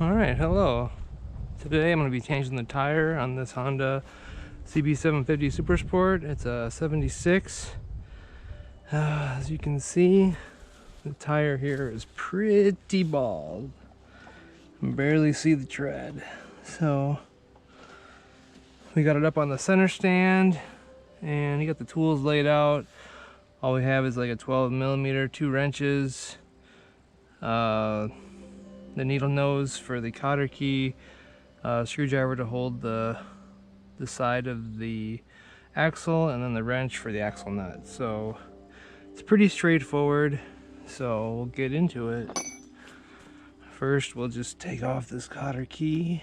Alright, hello. Today I'm going to be changing the tire on this Honda CB750 Super Sport. It's a 76. As you can see, the tire here is pretty bald. You can barely see the tread. So we got it up on the center stand and you got the tools laid out. All we have is like a 12mm, 2 wrenches, the needle nose for the cotter key, screwdriver to hold the side of the axle, and then the wrench for the axle nut. So it's pretty straightforward, so we'll get into it. First we'll just take off this cotter key.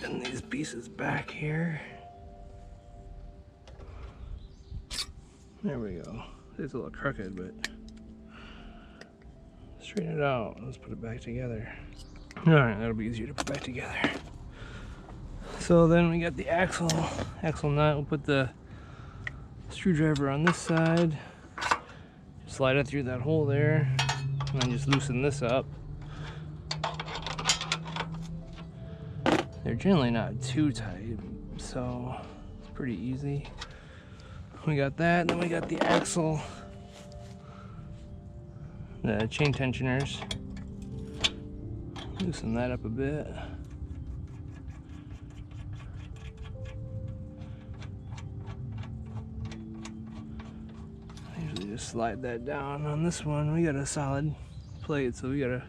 Bend these pieces back here. There we go. It's a little crooked, but straighten it out. Let's put it back together. Alright, that'll be easier to put back together. So then we got the axle nut. We'll put the screwdriver on this side, slide it through that hole there, and then just loosen this up. They're generally not too tight, so it's pretty easy. We got that, and then we got the axle, the chain tensioners. Loosen that up a bit. I usually just slide that down. On this one, we got a solid plate, so we gotta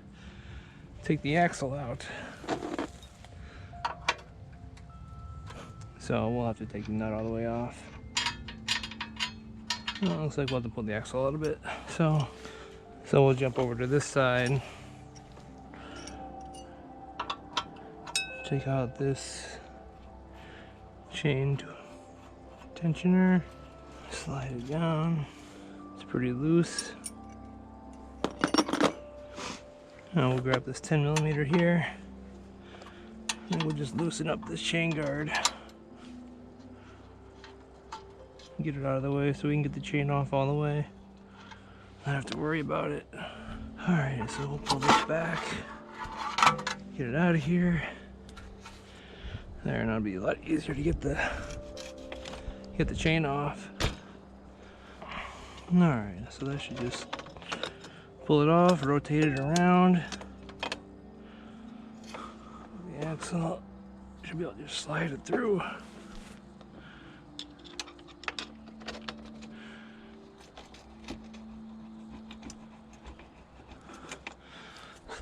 take the axle out. So we'll have to take the nut all the way off. Well, it looks like we'll have to pull the axle a little bit. So we'll jump over to this side. Take out this chain tensioner. Slide it down. It's pretty loose. Now we'll grab this 10mm here. And we'll just loosen up this chain guard. Get it out of the way so we can get the chain off all the way. Not have to worry about it. Alright, so we'll pull this back. Get it out of here. There, and it'll be a lot easier to get the chain off. Alright, so that should just pull it off, rotate it around. The axle should be able to just slide it through.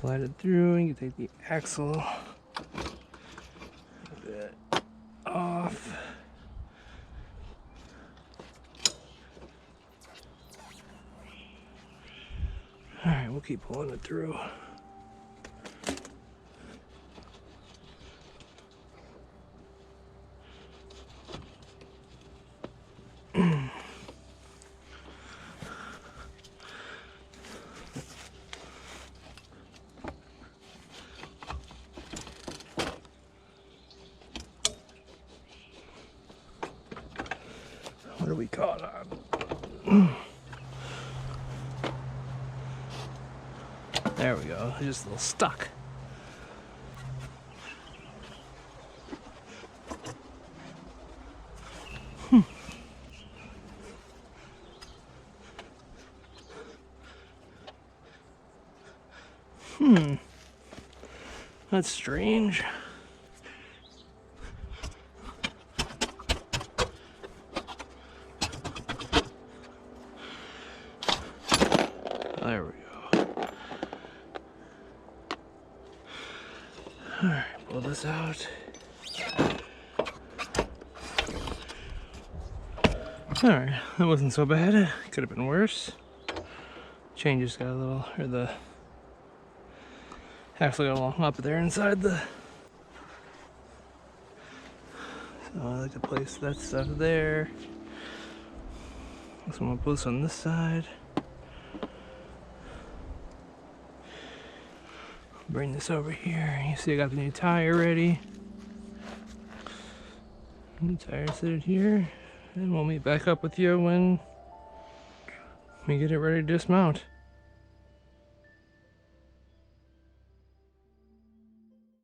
Slide it through, and you can take the axle a bit off. Alright, we'll keep pulling it through. What are we caught on? There we go. It's just a little stuck. That's strange. There we go. Alright, pull this out. Alright, that wasn't so bad. It could have been worse. Chain just got a little, or the axle got a little up there inside the. So I like to place that stuff there. So I'm gonna put this on this side. Bring this over here. You see I got the new tire ready. New tire sit here. And we'll meet back up with you when we get it ready to dismount.